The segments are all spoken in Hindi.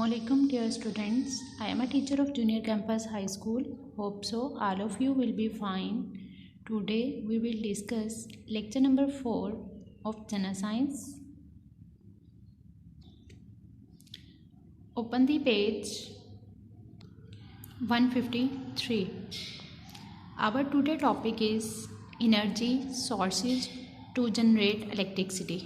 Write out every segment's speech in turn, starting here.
Assalamualaikum dear students. I am a teacher of Junior Campus High School. Hope so all of you will be fine. Today we will discuss lecture number 4 of General Science. Open the page 153. Our today topic is energy sources to generate electricity.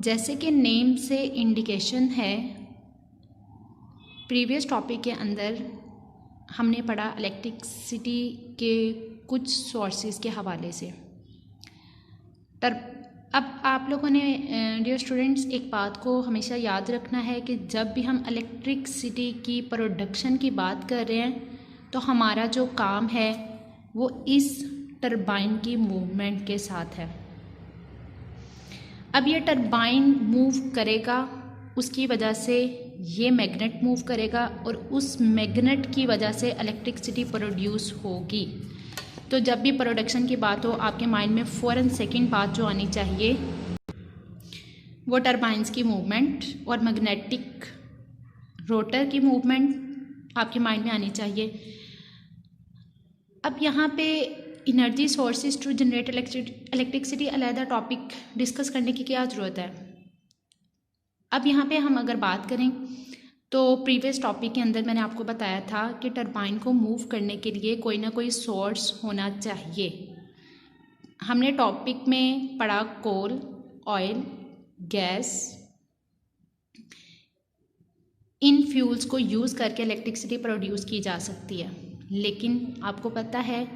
जैसे कि नेम से इंडिकेशन है, प्रीवियस टॉपिक के अंदर हमने पढ़ा इलेक्ट्रिसिटी के कुछ सोर्सेज के हवाले से। अब आप लोगों ने डियर स्टूडेंट्स एक बात को हमेशा याद रखना है कि जब भी हम इलेक्ट्रिसिटी की प्रोडक्शन की बात कर रहे हैं तो हमारा जो काम है वो इस टरबाइन की मूवमेंट के साथ है। अब ये टरबाइन मूव करेगा, उसकी वजह से ये मैग्नेट मूव करेगा और उस मैग्नेट की वजह से इलेक्ट्रिसिटी प्रोड्यूस होगी। तो जब भी प्रोडक्शन की बात हो आपके माइंड में फ़ौरन सेकंड बात जो आनी चाहिए वो टरबाइंस की मूवमेंट और मैग्नेटिक रोटर की मूवमेंट आपके माइंड में आनी चाहिए। अब यहाँ पे energy sources to generate electricity अलहदा टॉपिक डिस्कस करने की क्या ज़रूरत है। अब यहाँ पे हम अगर बात करें तो प्रीवियस टॉपिक के अंदर मैंने आपको बताया था कि टरबाइन को मूव करने के लिए कोई ना कोई सोर्स होना चाहिए। हमने टॉपिक में पढ़ा कोल, ऑयल, गैस, इन फ्यूल्स को यूज़ करके इलेक्ट्रिसिटी प्रोड्यूस की जा सकती है। लेकिन आपको पता है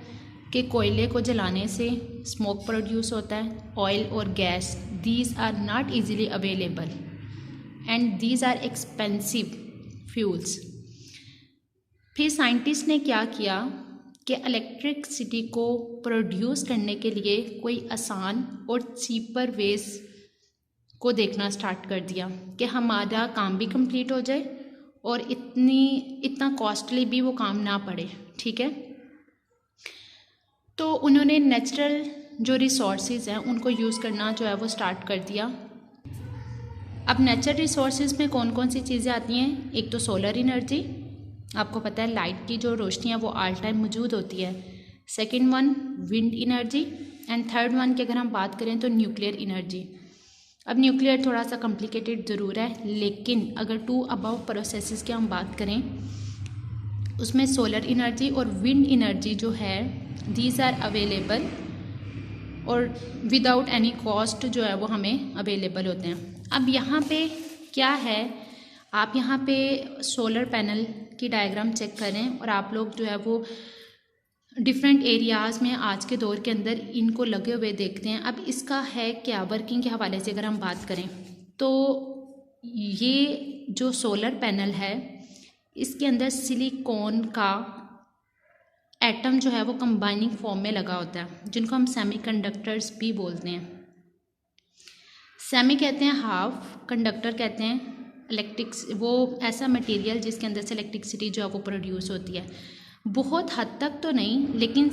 कि कोयले को जलाने से स्मोक प्रोड्यूस होता है। ऑयल और gas these are not easily available and these are expensive fuels. फिर साइंटिस्ट ने क्या किया कि इलेक्ट्रिसिटी को प्रोड्यूस करने के लिए कोई आसान और चीपर वेज को देखना स्टार्ट कर दिया कि हमारा काम भी कंप्लीट हो जाए और इतना कॉस्टली भी वो काम ना पड़े। ठीक है, तो उन्होंने नेचुरल जो रिसोर्सेज हैं उनको यूज़ करना जो है वो स्टार्ट कर दिया। अब नेचुरल रिसोर्सेज में कौन कौन सी चीज़ें आती हैं? एक तो सोलर एनर्जी, आपको पता है लाइट की जो रोशनी है वो ऑल टाइम मौजूद होती है। Second one wind energy and third one की अगर हम बात करें तो न्यूक्लियर एनर्जी। अब न्यूक्लियर थोड़ा सा कॉम्प्लिकेटेड ज़रूर है, लेकिन अगर टू अबव प्रोसेसेस की हम बात करें उसमें सोलर एनर्जी और विंड एनर्जी जो है दीज आर अवेलेबल और विदाउट एनी कॉस्ट जो है वो हमें अवेलेबल होते हैं। अब यहाँ पे क्या है, आप यहाँ पे सोलर पैनल की डायग्राम चेक करें और आप लोग जो है वो डिफरेंट एरियाज़ में आज के दौर के अंदर इनको लगे हुए देखते हैं। अब इसका है क्या, वर्किंग के हवाले से अगर हम बात करें तो ये जो सोलर पैनल है इसके अंदर सिलिकॉन का एटम जो है वो कंबाइनिंग फॉर्म में लगा होता है, जिनको हम सेमीकंडक्टर्स भी बोलते हैं। सेमी कहते हैं हाफ, कंडक्टर कहते हैं वो ऐसा मटेरियल जिसके अंदर से इलेक्ट्रिसिटी जो है वो प्रोड्यूस होती है। बहुत हद तक तो नहीं, लेकिन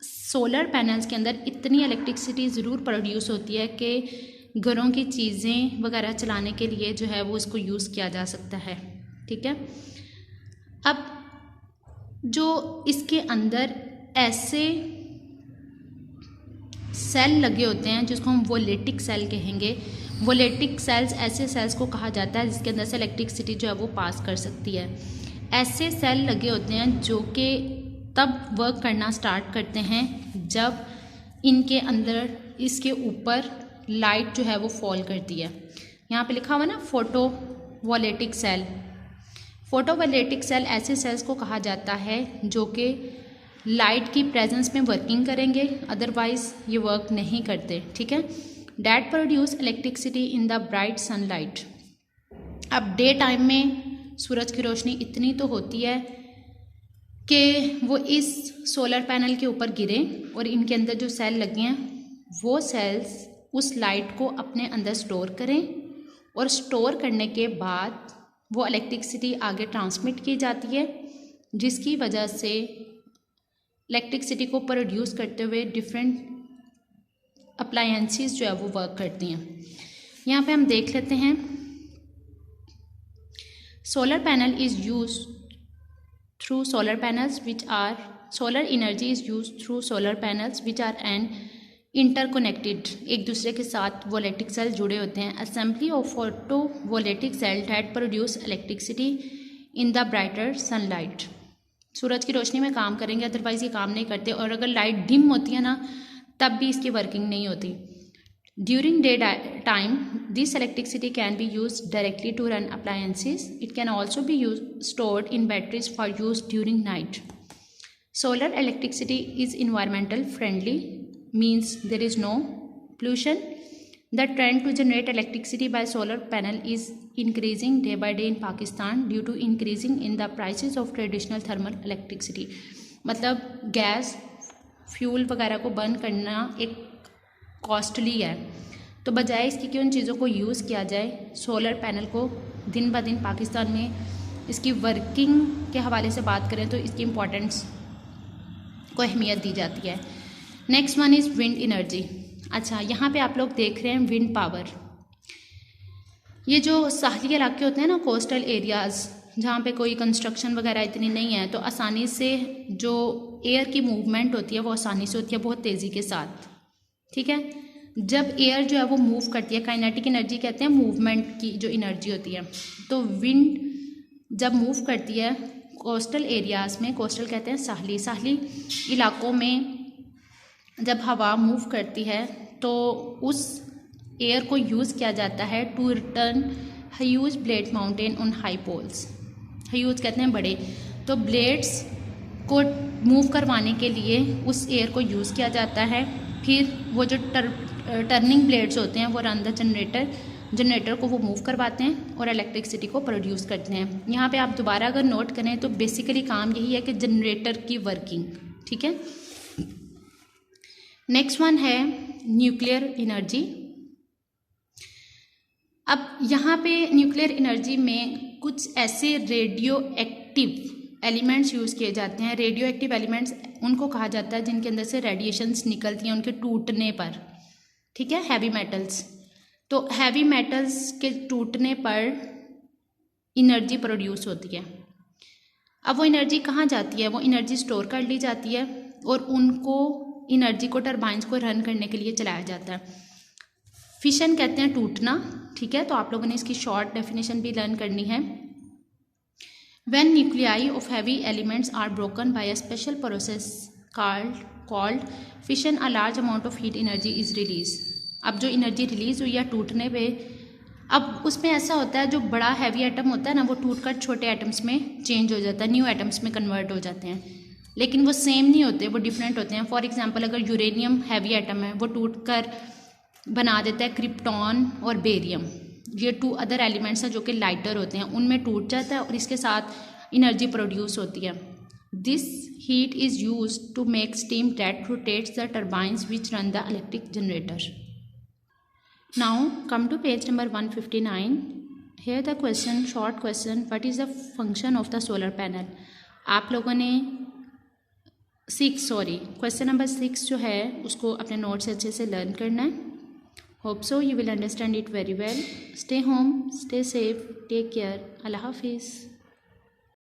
सोलर पैनल्स के अंदर इतनी इलेक्ट्रिसिटी ज़रूर प्रोड्यूस होती है कि घरों की चीज़ें वगैरह चलाने के लिए जो है वो इसको यूज़ किया जा सकता है। ठीक है, अब जो इसके अंदर ऐसे सेल लगे होते हैं जिसको हम वोलेटिक सेल कहेंगे। वोलेटिक सेल्स ऐसे सेल्स को कहा जाता है जिसके अंदर से इलेक्ट्रिसिटी जो है वो पास कर सकती है। ऐसे सेल लगे होते हैं जो कि तब वर्क करना स्टार्ट करते हैं जब इनके अंदर इसके ऊपर लाइट जो है वो फॉल करती है। यहाँ पे लिखा हुआ ना फोटो वोलेटिक सेल। फोटोवोल्टिक सेल ऐसे सेल्स को कहा जाता है जो कि लाइट की प्रेजेंस में वर्किंग करेंगे, अदरवाइज ये वर्क नहीं करते। ठीक है, that produce electricity in the bright sunlight. अब डे टाइम में सूरज की रोशनी इतनी तो होती है कि वो इस सोलर पैनल के ऊपर गिरे और इनके अंदर जो सेल लगे हैं वो सेल्स उस लाइट को अपने अंदर स्टोर करें और स्टोर करने के बाद वो इलेक्ट्रिसिटी आगे ट्रांसमिट की जाती है, जिसकी वजह से इलेक्ट्रिसिटी को प्रोड्यूस करते हुए डिफरेंट अप्लायंसेस जो है वो वर्क करती हैं। यहाँ पे हम देख लेते हैं, solar panel is use through solar panels which are solar energy is use through solar panels which are and interconnected, एक दूसरे के साथ वोलेटिक सेल जुड़े होते हैं। Assembly of photovoltaic cell that produce electricity in the brighter sunlight, सूरज की रोशनी में काम करेंगे, अदरवाइज़ ये काम नहीं करते, और अगर लाइट डिम होती है ना तब भी इसकी वर्किंग नहीं होती। During day time this electricity can be use directly to run appliances, it can also be use stored in batteries for use during night. Solar electricity is environmental friendly, means there is no pollution. The trend to generate electricity by solar panel is increasing day by day in Pakistan due to increasing in the prices of traditional thermal electricity. मतलब गैस फ्यूल वगैरह को बर्न करना एक कॉस्टली है, तो बजाय इसकी कि उन चीज़ों को यूज़ किया जाए, सोलर पैनल को दिन ब दिन पाकिस्तान में इसकी वर्किंग के हवाले से बात करें तो इसकी इम्पोर्टेंस को अहमियत दी जाती है। Next one is wind energy. अच्छा, यहाँ पे आप लोग देख रहे हैं विंड पावर। ये जो साहली इलाके होते हैं ना, कोस्टल एरियाज़, जहाँ पे कोई कंस्ट्रक्शन वगैरह इतनी नहीं है, तो आसानी से जो एयर की मूवमेंट होती है वो आसानी से होती है, बहुत तेज़ी के साथ। ठीक है, जब एयर जो है वो मूव करती है, काइनेटिक एनर्जी कहते हैं मूवमेंट की जो एनर्जी होती है, तो विंड जब मूव करती है कोस्टल एरियाज़ में, कोस्टल कहते हैं साहली इलाकों में, जब हवा मूव करती है तो उस एयर को यूज़ किया जाता है to return huge blade mountain on high poles. Huge कहते हैं बड़े, तो ब्लेड्स को मूव करवाने के लिए उस एयर को यूज़ किया जाता है। फिर वो जो टर्निंग ब्लेड्स होते हैं वो रन द जनरेटर को वो मूव करवाते हैं और इलेक्ट्रिसिटी को प्रोड्यूस करते हैं। यहाँ पे आप दोबारा अगर नोट करें तो बेसिकली काम यही है कि जनरेटर की वर्किंग। ठीक है, नेक्स्ट वन है न्यूक्लियर एनर्जी। अब यहाँ पे न्यूक्लियर एनर्जी में कुछ ऐसे रेडियो एक्टिव एलिमेंट्स यूज़ किए जाते हैं। रेडियो एक्टिव एलिमेंट्स उनको कहा जाता है जिनके अंदर से रेडिएशंस निकलती हैं उनके टूटने पर। ठीक है, हैवी मेटल्स, तो हैवी मेटल्स के टूटने पर एनर्जी प्रोड्यूस होती है। अब वो एनर्जी कहाँ जाती है? वो एनर्जी स्टोर कर ली जाती है और उनको एनर्जी को टरबाइंस को रन करने के लिए चलाया जाता है। फिशन कहते हैं टूटना। ठीक है, तो आप लोगों ने इसकी शॉर्ट डेफिनेशन भी लर्न करनी है। When nuclei of heavy elements are broken by a special process called fission, a large amount of heat energy is release. अब जो एनर्जी रिलीज हुई है टूटने पे, अब उसमें ऐसा होता है जो बड़ा हैवी एटम होता है ना, वो टूटकर छोटे एटम्स में चेंज हो जाता है, न्यू एटम्स में कन्वर्ट हो जाते हैं, लेकिन वो सेम नहीं होते, वो डिफरेंट होते हैं। फॉर एग्जांपल, अगर यूरेनियम हैवी एटम है, वो टूटकर बना देता है क्रिप्टॉन और बेरियम, ये 2 अदर एलिमेंट्स हैं जो कि लाइटर होते हैं, उनमें टूट जाता है और इसके साथ एनर्जी प्रोड्यूस होती है। This heat is use to make steam that rotates the turbines which run the electric generator. Now come to page number 159। Here the question, short question, what is the function of the solar panel. आप लोगों ने क्वेश्चन नंबर 6 जो है उसको अपने नोट से अच्छे से लर्न करना है। Hope so you will understand it very well. Stay home, stay safe, take care. अल्लाह हाफिज़।